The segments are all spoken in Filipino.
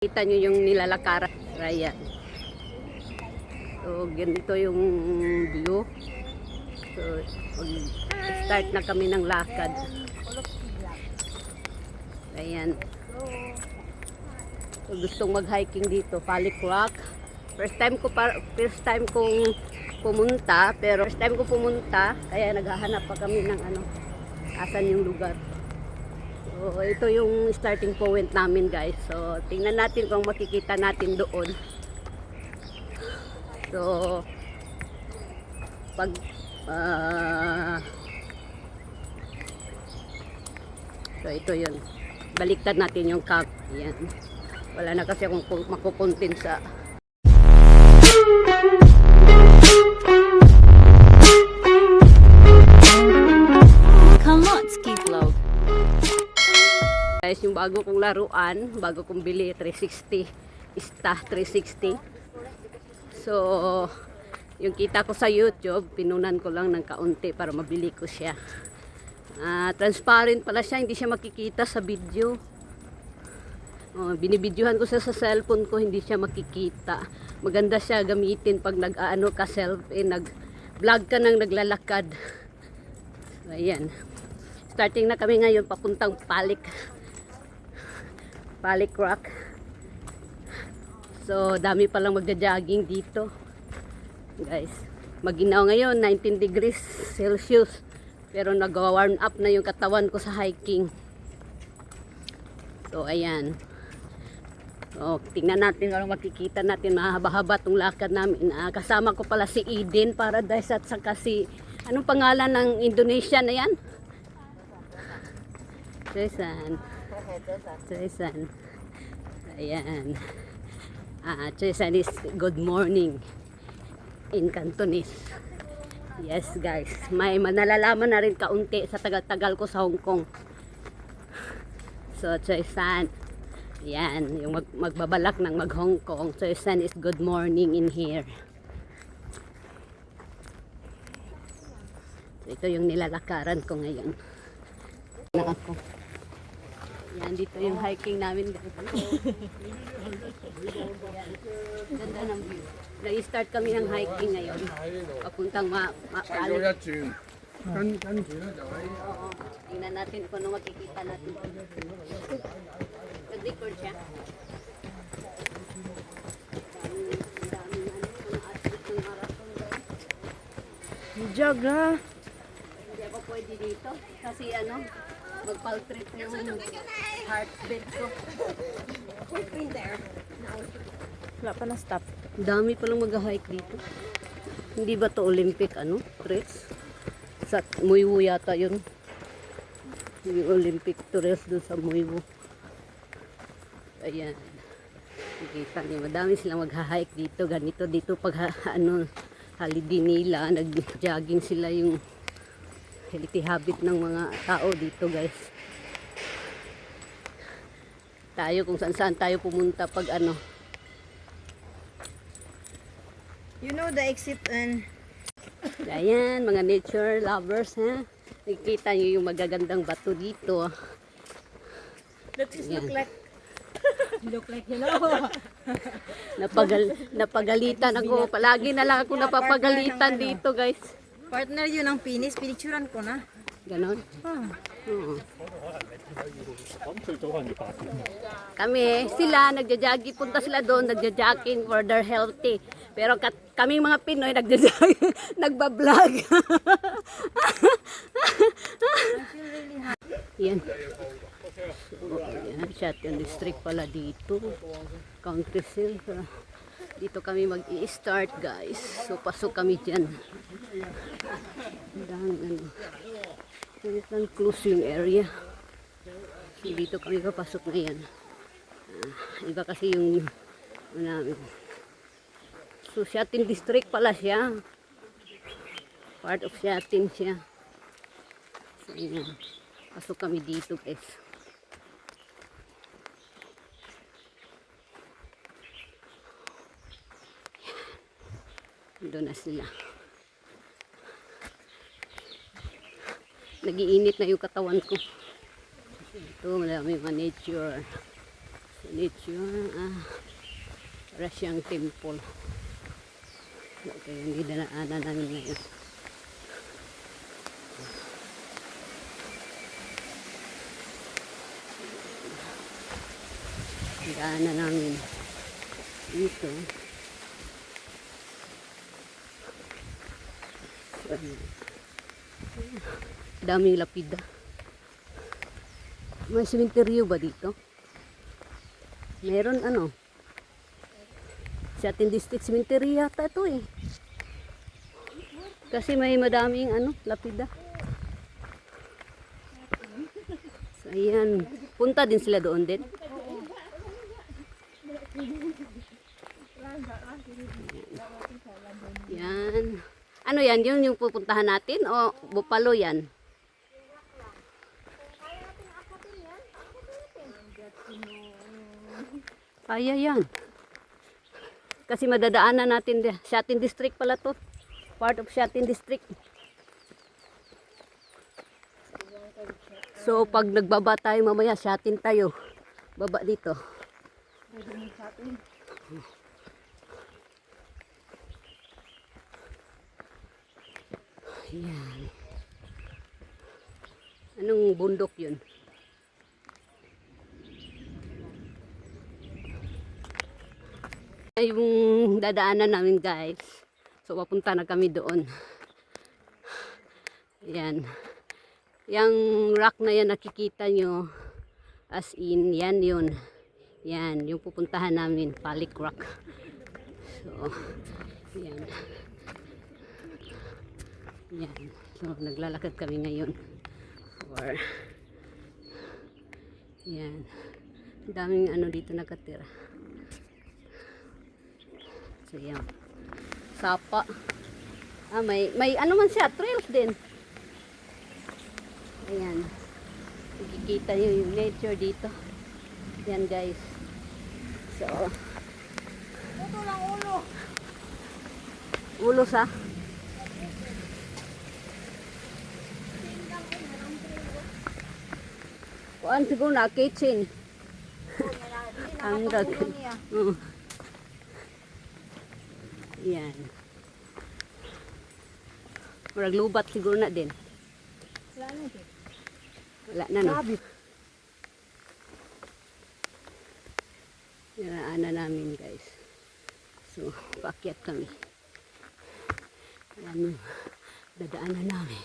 Kita nyo yung nilalakaran. Ayan. So, ganito yung view. So, start na kami ng lakad. Ayan. So, gustong mag-hiking dito. Palik Rock. First time kong pumunta. Pero first time ko pumunta, kaya naghahanap pa kami ng asan yung lugar. So, ito yung starting point namin, guys. So, tingnan natin kung makikita natin doon. So, pag so, ito yun. Baliktad natin yung camp. Yan. Wala na kasi akong makukontin sa Kalotski vlog. Guys, yung bago kong laruan, bago kong bili, 360. Ista 360. So, yung kita ko sa YouTube, pinunan ko lang ng kaunti para mabili ko siya. Transparent pala siya, hindi siya makikita sa video. Binibidyohan ko siya sa cellphone ko, hindi siya makikita. Maganda siya gamitin pag nag-ano ka nag-vlog ka nang naglalakad. So, ayan. Starting na kami ngayon papuntang Palik Rock. So, dami palang magja-jogging dito. Guys, maginaw ngayon, 19 degrees Celsius. Pero nag-warm up na yung katawan ko sa hiking. So, ayan. So, tingnan natin kung makikita natin. Mahaba-haba itong lakad namin. Kasama ko pala si Eden Paradise at saka si, anong pangalan ng Indonesia na yan? Tresan. Ayan. Tresan is good morning in Cantonese. Yes, guys. May manalalaman na rin kaunti sa tagal-tagal ko sa Hong Kong. So, Tresan. Ayan. Yung magbabalak ng mag-Hong Kong. Tresan is good morning in here. So, ito yung nilalakaran ko ngayon. Ako. Yan, dito yung hiking namin. Ganda ng view. Nag-start kami ng hiking ngayon. Papuntang Palik. Oo. Tingnan natin kung ano makikita natin. Nag-record siya. Jaga. Hindi ako pwede dito. Kasi magpaltrip yung heartbeat ko. Who's been there? Wala pa na stop. Dami palang mag-hike dito. Hindi ba to Olympic trails? Sa Muiwo yata yun. Yung Olympic trails doon sa Muiwo. Ayan. Nakita niyo, madami silang mag-hike dito. Ganito dito pag holiday nila, nag-jogging sila yung healthy habit ng mga tao dito, guys. Tayo kung saan tayo pumunta pag You know the exit and ayan, mga nature lovers, ha. Nakikita niyo yung magagandang bato dito. that is Ayan. look like hello. Napagalitan ako. Palagi na lang ako napapagalitan dito, guys. Partner yun ang pinicturan ko na. Ganon. Ah. Oo. Sila nagja-jogging, punta sila doon, nagja-jogging for their healthy. Pero kaming mga Pinoy nagja-jogging, nagba-vlog. Yan. So, yan, Shotgun District pala dito. Country Hill. Dito kami mag-i-start, guys. So, pasok kami dyan. Ito ang closing area. So, dito kami papasok ngayon. Iba kasi yung namin. So, Shatin District pala siya. Part of Shatin siya. So, yan. Pasok kami dito, guys. Doon na sila. Nagiinit na yung katawan ko. Ito, marami mga nature. So, Nature, para siyang temple. Okay, yung dinaanan namin ngayon. Dinaanan namin dito. Daming lapida. May sementeryo ba dito? Meron ano? Sa ating district cemetery yata ito eh. Kasi may madaming ano, lapida. So ayan. Punta din sila doon din. Yan. Ano yan? Yun yung pupuntahan natin? O Bupalo yan? Kaya yan. Kasi madadaanan natin Shatin District pala to. Part of Shatin District. So pag nagbaba tayo mamaya, Shatin tayo. Baba dito. Yan. Anong bundok yun? Yung dadaanan namin guys. So papunta na kami doon. Yan. Yang rock na yan nakikita nyo. As in, yan yun. Yan, yung pupuntahan namin. Palik Rock. So, yan. Yan. So, naglalakad kami ngayon. For, yan. Daming ano dito nakatira. So, yan. Sapa. May ano man siya, trails din. Ayan. Nakikita nyo yung nature dito. Yan guys. So. Ito lang ulo. Ulo sa? Kuan siguro na kitchen. Ang gagawin. Yan. Murag lubat siguro na din. Wala na no. Yanaan na namin guys. So, paakyat kami. Yan yung dadaanan namin.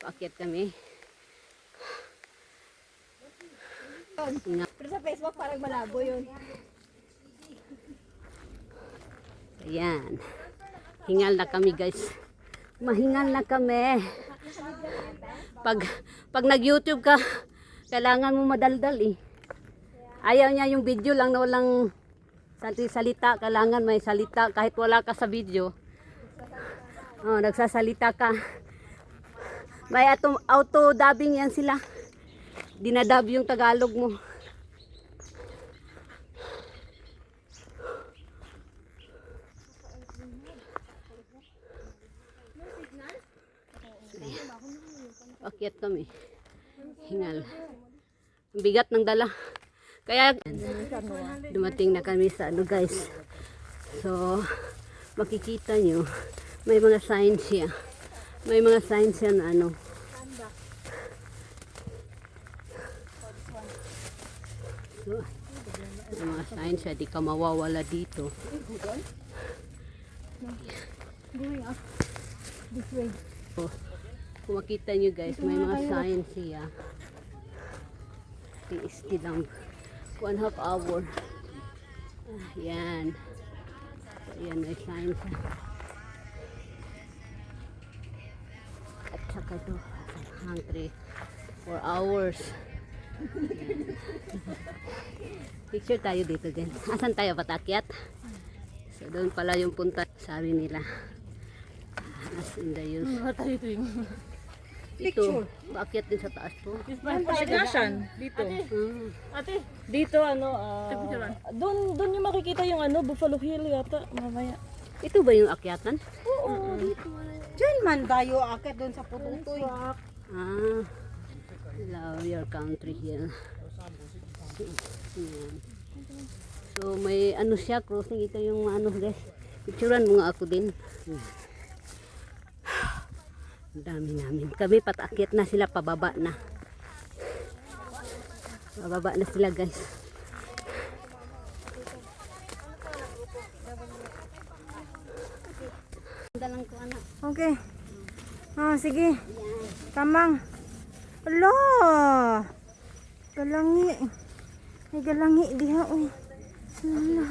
Paakyat kami. Pero sa Facebook parang malabo yun. Ayan. Hingal na kami guys. Mahingal na kami. Pag nag-YouTube ka, kailangan mo madaldal eh. Ayaw niya yung video lang na walang salita. Kailangan may salita kahit wala ka sa video. Oh, nagsasalita ka. May auto-dubbing yan sila. Dinadub yung Tagalog mo. Akyat kami. Hingal. Ang bigat ng dala. Kaya dumating na kami sa ano guys. So makikita nyo may mga signs siya. May mga signs siya na ano. So, may mga signs siya. Di ka mawawala dito. This way. So, kung makita nyo guys, may mga signs siya. Tiisti lang. 1.5 hour. Yan. So, yan, may signs siya. At saka ito, hungry 4 hours. Picture tayo dito din. Asan tayo patakyat? So, doon pala yung punta, sabi nila. As in the use. Ito, paakyat din sa taas po. Pasigasan dito. Ate, Dito doon yung makikita yung Buffalo Hill yata mamaya. Ito ba yung akyatan? oo, dito. Diyan man tayo akit doon sa Pututoy. Love your country here. Ayan. So may ano siya, crossing. Ito yung ano guys. Picturean mo nga ako din. Ang dami namin. Kami patakyat na sila, pababa na. Pababa na sila guys. Dalang ko anak. Okay. Sige. Tamang. Ala! Galangi. Ay, galangi diha, uy. Hala.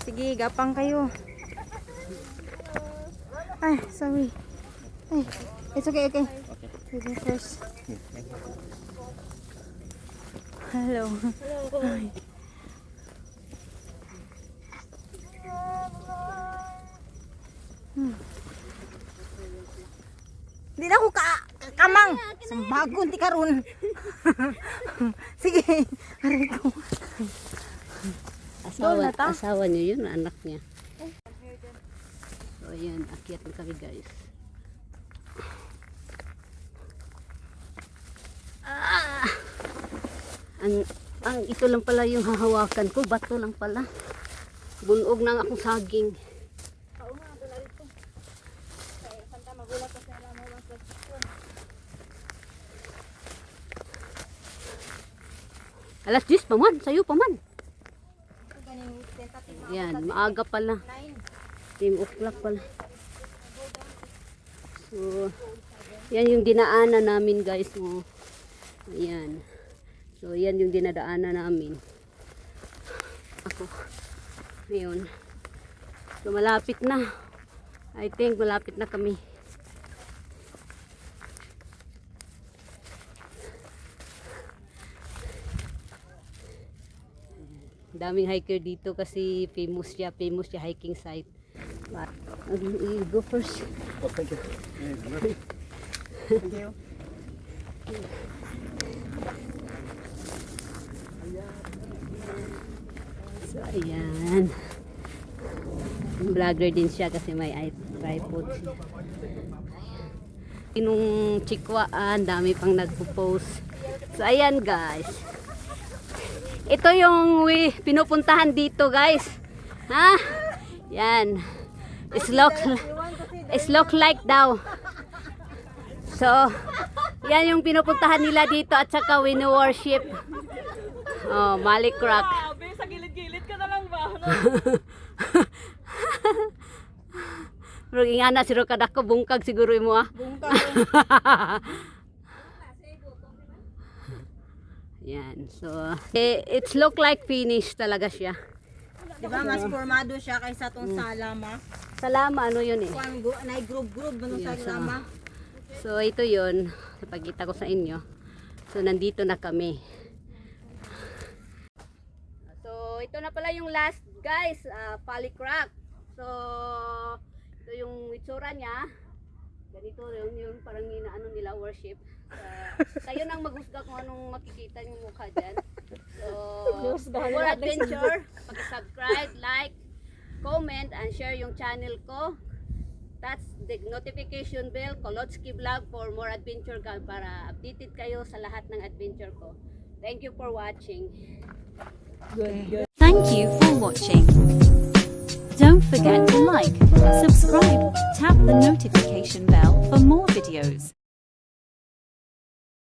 Sige, gapang kayo. Ay, sorry. Ay, it's okay, okay. You go first. Hello. Ay. Di na ako kamang. Sambagon ti karon. Sige, aray ko. Asawa niyo yun, anak niya. So ayan, akyat na kami guys. Ang ito lang pala yung hahawakan ko, bato lang pala. Bunog ng akong saging. Alas 10 pa man, sayo pa man. Yan, maaga pala. 10 o'clock pala. So, yan yung dinaanan namin guys. Oh. Ayan. So, yan yung dinadaanan namin. Ako. Ngayon. So, malapit na. I think malapit na kami. Daming hiker dito kasi famous siya hiking site. But, you go first. Oh, thank you. Thank you. So, ayan. Vlogger din siya kasi may tripod siya. Nung chikwaan, dami pang nagpo-post. So, ayan guys. Ito yung pinupuntahan dito guys. Ha? Yan. It's look like daw. So, yan yung pinupuntahan nila dito at saka wino-worship. Oh, Malik Rock. Grabe, sa gilid-gilid ka na lang ba? Pero ingana si Rokadako, bungkag siguro mo ah. Bungkag. Yan. So, it's look like finish talaga siya. Diba, mas formado siya kaysa tong salama. Salama, ano yun eh. Kuan na group ano sa Yes, salama. So, ito yun. Napagkita ko sa inyo. So, nandito na kami. So, ito na pala yung last guys. Malik Rock. So, ito yung itsura niya. Ganito yung parang inaano nila worship. Kayo nang maghusga kung anong makikita yung mukha dyan. So, for adventure, pag-subscribe, like, comment, and share yung channel ko. Touch the notification bell, Kolotsky Vlog for more adventure para updated kayo sa lahat ng adventure ko. Thank you for watching. Thank you for watching. Don't forget to like, subscribe, tap the notification bell for more videos.